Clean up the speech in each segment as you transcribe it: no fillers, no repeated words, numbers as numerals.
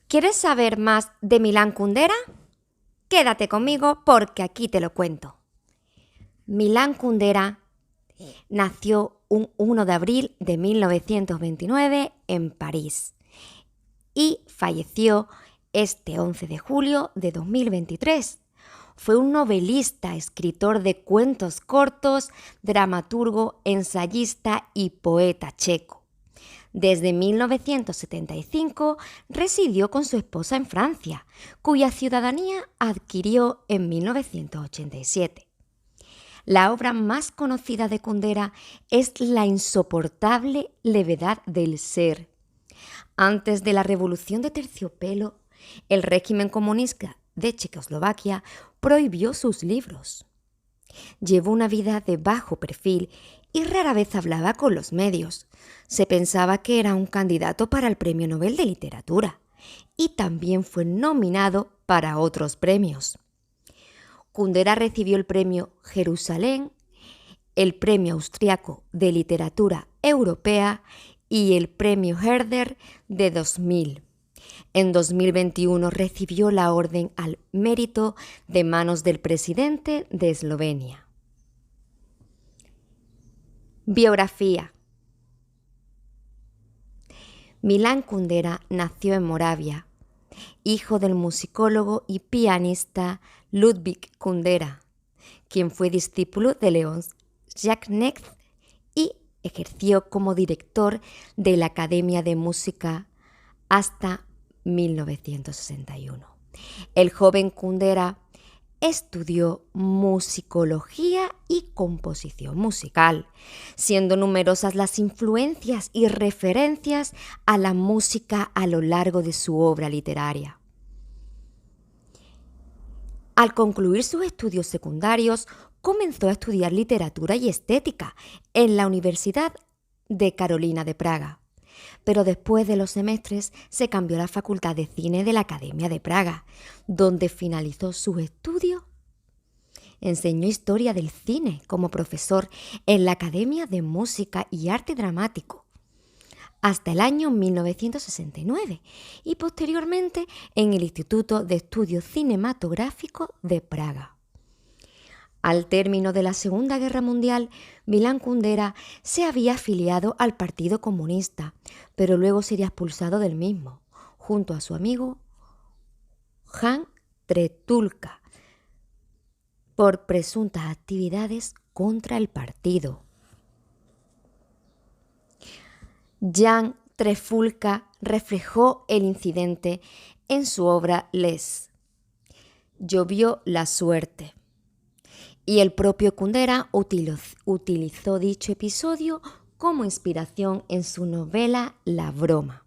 ¿Quieres saber más de Milán Kundera? Quédate conmigo porque aquí te lo cuento. Milán Kundera nació un 1 de abril de 1929 en París y falleció este 11 de julio de 2023. Fue un novelista, escritor de cuentos cortos, dramaturgo, ensayista y poeta checo. Desde 1975 residió con su esposa en Francia, cuya ciudadanía adquirió en 1987. La obra más conocida de Kundera es La insoportable levedad del ser. Antes de la Revolución de Terciopelo, el régimen comunista de Checoslovaquia prohibió sus libros. Llevó una vida de bajo perfil y rara vez hablaba con los medios. Se pensaba que era un candidato para el Premio Nobel de Literatura y también fue nominado para otros premios. Kundera recibió el Premio Jerusalén, el Premio Austriaco de Literatura Europea y el Premio Herder de 2000. En 2021 recibió la Orden al Mérito de manos del presidente de Eslovenia. Biografía. Milán Kundera nació en Moravia, hijo del musicólogo y pianista Ludwig Kundera, quien fue discípulo de Leon Jacknech y ejerció como director de la Academia de Música hasta 1961. El joven Kundera estudió musicología y composición musical, siendo numerosas las influencias y referencias a la música a lo largo de su obra literaria. Al concluir sus estudios secundarios, comenzó a estudiar literatura y estética en la Universidad de Carolina de Praga. Pero después de los semestres se cambió a la Facultad de Cine de la Academia de Praga, donde finalizó sus estudios. Enseñó historia del cine como profesor en la Academia de Música y Arte Dramático hasta el año 1969 y posteriormente en el Instituto de Estudios Cinematográficos de Praga. Al término de la Segunda Guerra Mundial, Milán Kundera se había afiliado al Partido Comunista, pero luego sería expulsado del mismo, junto a su amigo Jan Tretulka, por presuntas actividades contra el partido. Jan Trefulka reflejó el incidente en su obra Les. Llovió la suerte. Y el propio Kundera utilizó dicho episodio como inspiración en su novela La broma.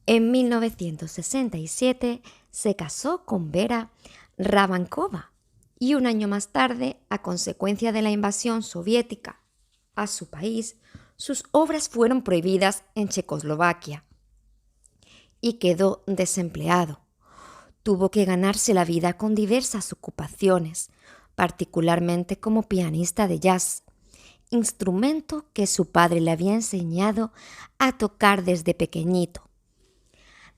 En 1967 se casó con Vera Rabankova y un año más tarde, a consecuencia de la invasión soviética a su país, sus obras fueron prohibidas en Checoslovaquia y quedó desempleado. Tuvo que ganarse la vida con diversas ocupaciones, particularmente como pianista de jazz, instrumento que su padre le había enseñado a tocar desde pequeñito.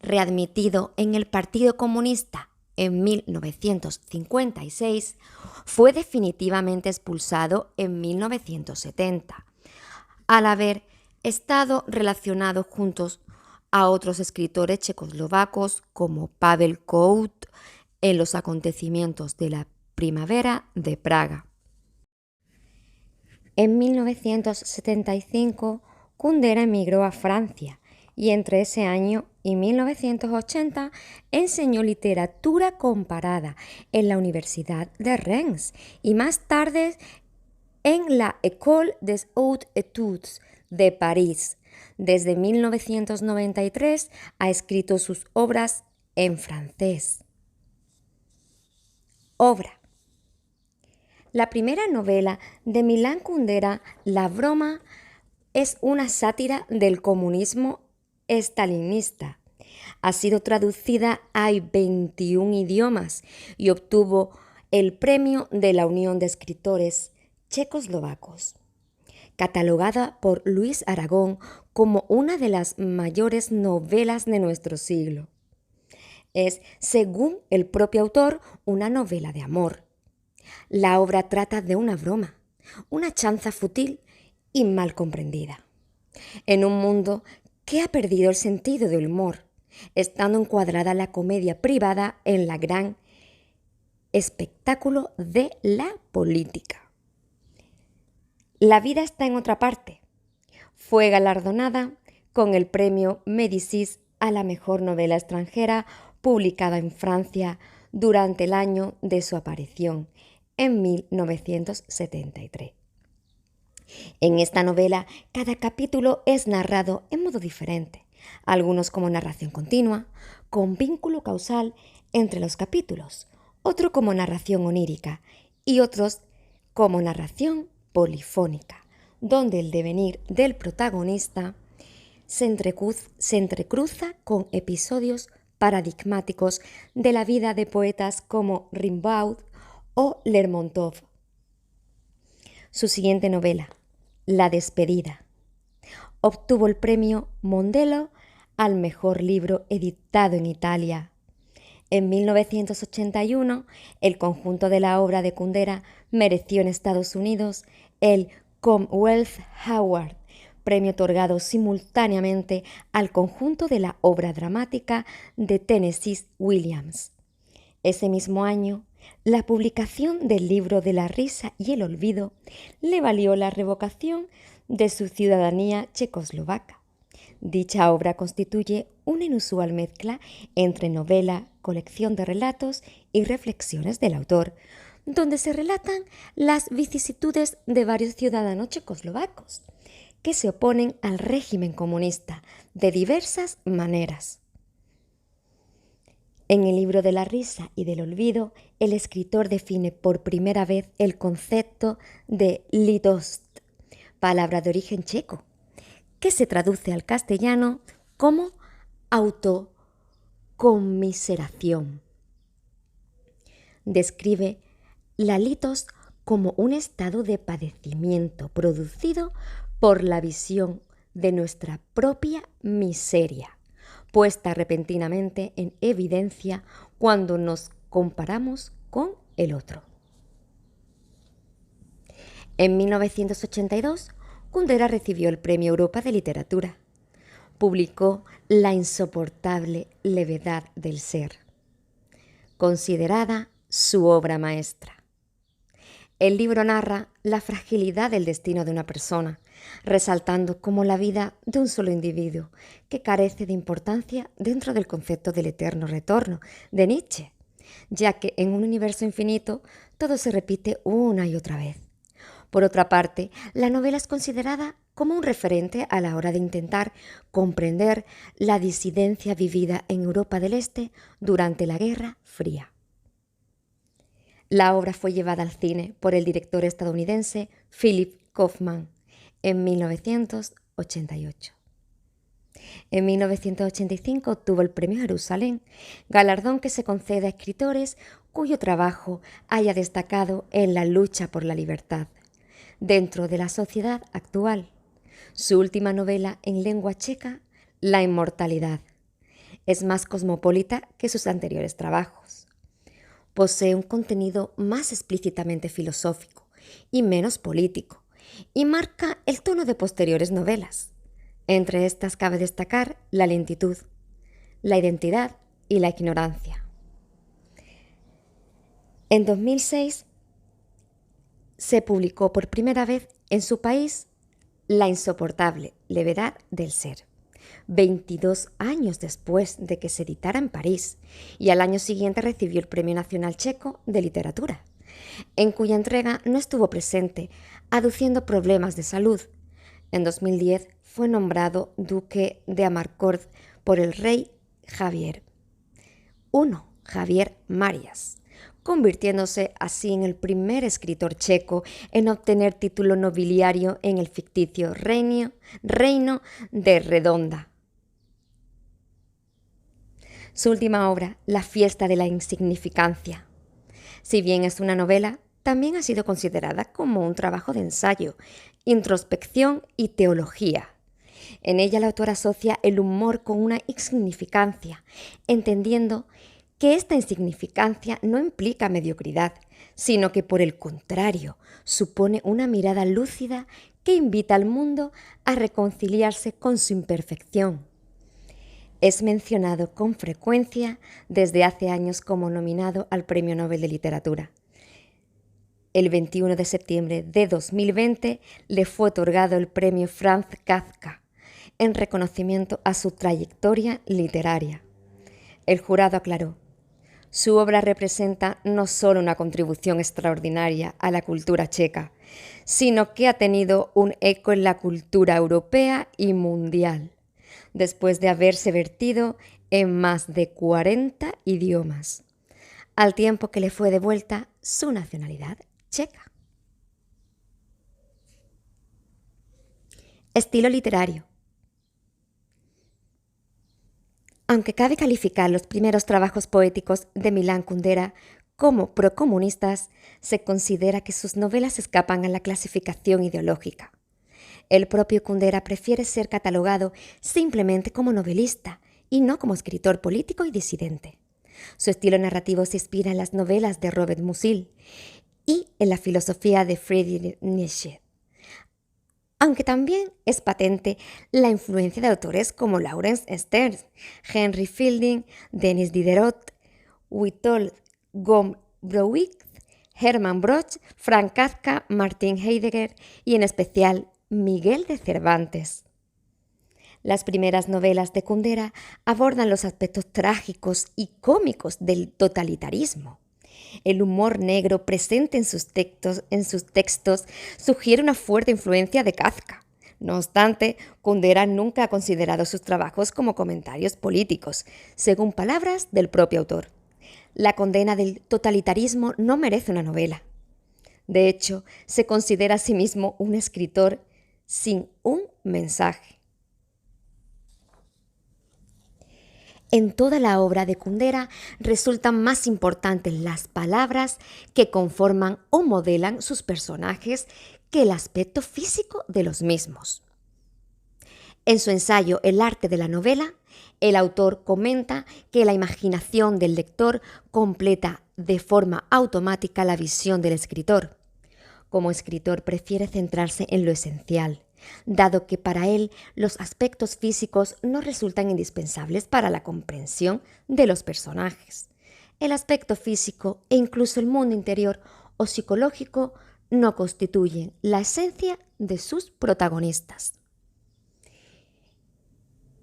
Readmitido en el Partido Comunista en 1956, fue definitivamente expulsado en 1970, al haber estado relacionado juntos a otros escritores checoslovacos como Pavel Kout en los acontecimientos de la primavera de Praga. En 1975, Kundera emigró a Francia y entre ese año y 1980 enseñó literatura comparada en la Universidad de Rennes y más tarde en la École des Hautes Études de París. Desde 1993 ha escrito sus obras en francés. Obra. La primera novela de Milán Kundera, La broma, es una sátira del comunismo estalinista. Ha sido traducida a 21 idiomas y obtuvo el premio de la Unión de Escritores Checoslovacos. catalogada por Luis Aragón como una de las mayores novelas de nuestro siglo. Es, según el propio autor, una novela de amor. La obra trata de una broma, una chanza fútil y mal comprendida. En un mundo que ha perdido el sentido del humor, estando encuadrada la comedia privada en la gran espectáculo de la política. La vida está en otra parte. Fue galardonada con el premio Médicis a la mejor novela extranjera publicada en Francia durante el año de su aparición, en 1973. En esta novela, cada capítulo es narrado en modo diferente, algunos como narración continua, con vínculo causal entre los capítulos, otro como narración onírica y otros como narración polifónica, donde el devenir del protagonista se entrecruza con episodios paradigmáticos de la vida de poetas como Rimbaud o Lermontov. Su siguiente novela, La despedida, obtuvo el premio Mondello al mejor libro editado en Italia. En 1981, el conjunto de la obra de Kundera mereció en Estados Unidos el Commonwealth Award, premio otorgado simultáneamente al conjunto de la obra dramática de Tennessee Williams. Ese mismo año, la publicación del libro de la risa y el olvido le valió la revocación de su ciudadanía checoslovaca. Dicha obra constituye una inusual mezcla entre novela, colección de relatos y reflexiones del autor, donde se relatan las vicisitudes de varios ciudadanos checoslovacos que se oponen al régimen comunista de diversas maneras. En el libro de la risa y del olvido, el escritor define por primera vez el concepto de litost, palabra de origen checo, que se traduce al castellano como autoconmiseración. Describe la litost como un estado de padecimiento producido por la visión de nuestra propia miseria, puesta repentinamente en evidencia cuando nos comparamos con el otro. En 1982, Kundera recibió el Premio Europa de Literatura. Publicó La insoportable levedad del ser, considerada su obra maestra. El libro narra la fragilidad del destino de una persona, resaltando como la vida de un solo individuo que carece de importancia dentro del concepto del eterno retorno de Nietzsche, ya que en un universo infinito todo se repite una y otra vez. Por otra parte, la novela es considerada como un referente a la hora de intentar comprender la disidencia vivida en Europa del Este durante la Guerra Fría. La obra fue llevada al cine por el director estadounidense Philip Kaufman en 1988. En 1985 obtuvo el Premio Jerusalén, galardón que se concede a escritores cuyo trabajo haya destacado en la lucha por la libertad dentro de la sociedad actual. Su última novela en lengua checa, La inmortalidad, es más cosmopolita que sus anteriores trabajos. Posee un contenido más explícitamente filosófico y menos político, y marca el tono de posteriores novelas. Entre estas cabe destacar la lentitud, la identidad y la ignorancia. En 2006 se publicó por primera vez en su país La insoportable levedad del ser, 22 años después de que se editara en París, y al año siguiente recibió el Premio Nacional Checo de Literatura, en cuya entrega no estuvo presente, aduciendo problemas de salud. En 2010 fue nombrado duque de Amarcord por el rey Javier Marias, convirtiéndose así en el primer escritor checo en obtener título nobiliario en el ficticio reino de Redonda. Su última obra, La fiesta de la insignificancia. Si bien es una novela, también ha sido considerada como un trabajo de ensayo, introspección y teología. En ella la autora asocia el humor con una insignificancia, entendiendo que esta insignificancia no implica mediocridad, sino que por el contrario supone una mirada lúcida que invita al mundo a reconciliarse con su imperfección. Es mencionado con frecuencia desde hace años como nominado al Premio Nobel de Literatura. El 21 de septiembre de 2020 le fue otorgado el premio Franz Kafka en reconocimiento a su trayectoria literaria. El jurado aclaró: su obra representa no solo una contribución extraordinaria a la cultura checa, sino que ha tenido un eco en la cultura europea y mundial, después de haberse vertido en más de 40 idiomas, al tiempo que le fue devuelta su nacionalidad checa. Estilo literario. Aunque cabe calificar los primeros trabajos poéticos de Milán Kundera como procomunistas, se considera que sus novelas escapan a la clasificación ideológica. El propio Kundera prefiere ser catalogado simplemente como novelista y no como escritor político y disidente. Su estilo narrativo se inspira en las novelas de Robert Musil y en la filosofía de Friedrich Nietzsche, aunque también es patente la influencia de autores como Laurence Stern, Henry Fielding, Denis Diderot, Witold Gombrowicz, Hermann Broch, Franz Kafka, Martin Heidegger y en especial Miguel de Cervantes. Las primeras novelas de Kundera abordan los aspectos trágicos y cómicos del totalitarismo. El humor negro presente en sus textos sugiere una fuerte influencia de Kafka. No obstante, Kundera nunca ha considerado sus trabajos como comentarios políticos, según palabras del propio autor. La condena del totalitarismo no merece una novela. De hecho, se considera a sí mismo un escritor sin un mensaje. En toda la obra de Kundera resultan más importantes las palabras que conforman o modelan sus personajes que el aspecto físico de los mismos. En su ensayo El arte de la novela, el autor comenta que la imaginación del lector completa de forma automática la visión del escritor. Como escritor prefiere centrarse en lo esencial, dado que para él los aspectos físicos no resultan indispensables para la comprensión de los personajes. El aspecto físico e incluso el mundo interior o psicológico no constituyen la esencia de sus protagonistas.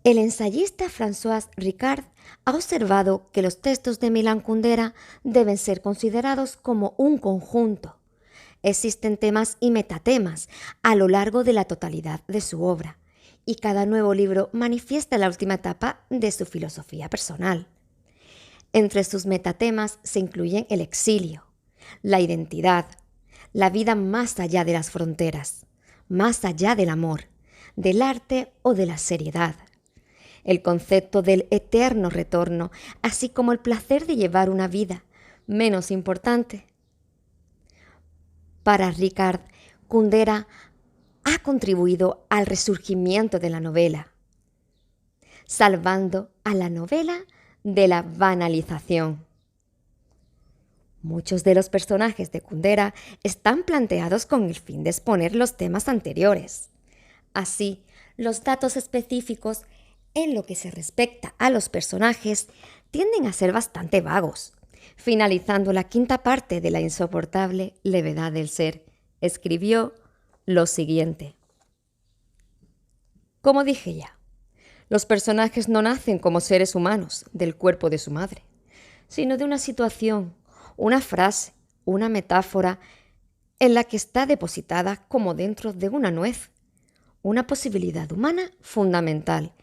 El ensayista François Ricard ha observado que los textos de Milán Kundera deben ser considerados como un conjunto. Existen temas y metatemas a lo largo de la totalidad de su obra, y cada nuevo libro manifiesta la última etapa de su filosofía personal. Entre sus metatemas se incluyen el exilio, la identidad, la vida más allá de las fronteras, más allá del amor, del arte o de la seriedad, el concepto del eterno retorno, así como el placer de llevar una vida menos importante. Para Ricard, Kundera ha contribuido al resurgimiento de la novela, salvando a la novela de la banalización. Muchos de los personajes de Kundera están planteados con el fin de exponer los temas anteriores. Así, los datos específicos en lo que se respecta a los personajes tienden a ser bastante vagos. Finalizando la quinta parte de La insoportable levedad del ser, escribió lo siguiente. Como dije ya, los personajes no nacen como seres humanos del cuerpo de su madre, sino de una situación, una frase, una metáfora en la que está depositada como dentro de una nuez, una posibilidad humana fundamental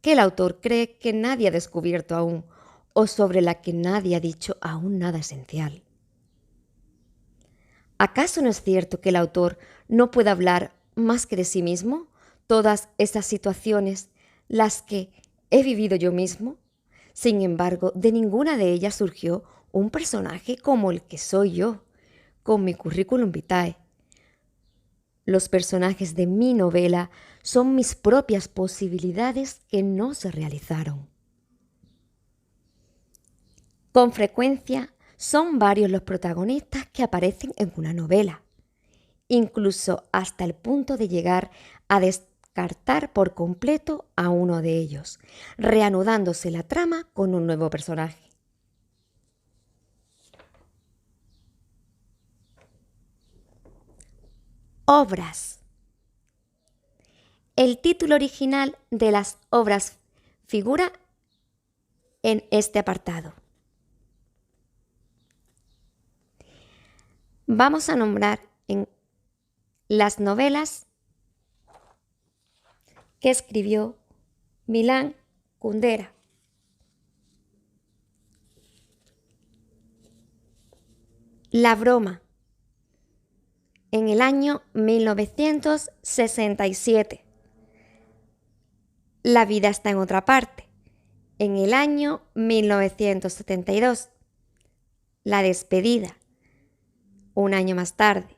que el autor cree que nadie ha descubierto aún, o sobre la que nadie ha dicho aún nada esencial. ¿Acaso no es cierto que el autor no puede hablar más que de sí mismo? Todas esas situaciones, las que he vivido yo mismo, sin embargo, de ninguna de ellas surgió un personaje como el que soy yo, con mi currículum vitae. Los personajes de mi novela son mis propias posibilidades que no se realizaron. Con frecuencia son varios los protagonistas que aparecen en una novela, incluso hasta el punto de llegar a descartar por completo a uno de ellos, reanudándose la trama con un nuevo personaje. Obras. El título original de las obras figura en este apartado. Vamos a nombrar en las novelas que escribió Milán Kundera. La broma, en el año 1967. La vida está en otra parte, en el año 1972. La despedida, un año más tarde.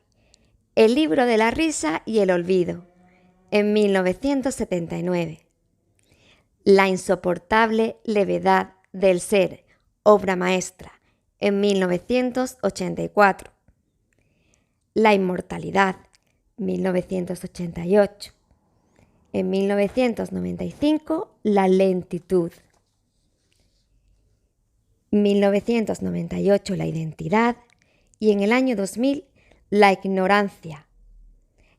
El libro de la risa y el olvido, en 1979. La insoportable levedad del ser, obra maestra, en 1984. La inmortalidad, 1988. En 1995, la lentitud. 1998, la identidad. Y en el año 2000, la ignorancia.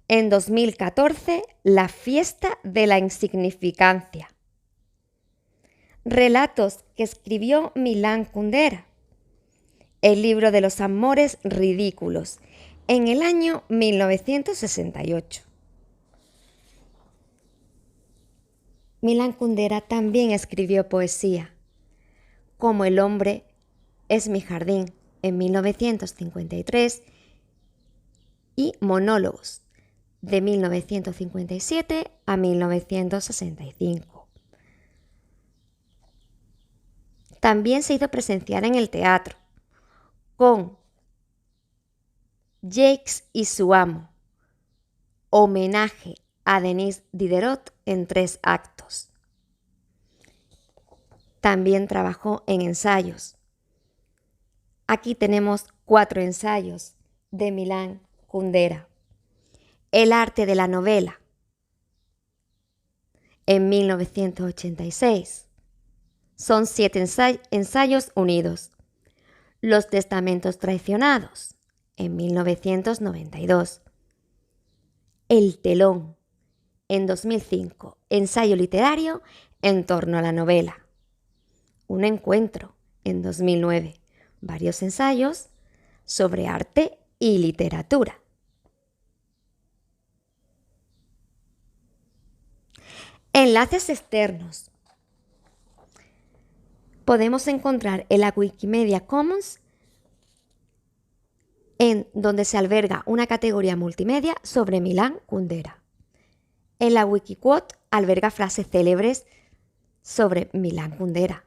En 2014, la fiesta de la insignificancia. Relatos que escribió Milán Kundera. El libro de los amores ridículos, en el año 1968. Milán Kundera también escribió poesía, como El hombre es mi jardín, en 1953, y Monólogos, de 1957 a 1965. También se hizo presenciar en el teatro, con Jacques y su amo, homenaje a Denis Diderot en 3 actos. También trabajó en ensayos. Aquí tenemos 4 ensayos de Milán Kundera. El arte de la novela, en 1986. Son 7 ensayos unidos. Los testamentos traicionados, en 1992. El telón, en 2005. Ensayo literario en torno a la novela. Un encuentro, en 2009. Varios ensayos sobre arte y literatura. Enlaces externos. Podemos encontrar en la Wikimedia Commons, en donde se alberga una categoría multimedia sobre Milán Kundera. En la Wikiquote alberga frases célebres sobre Milán Kundera.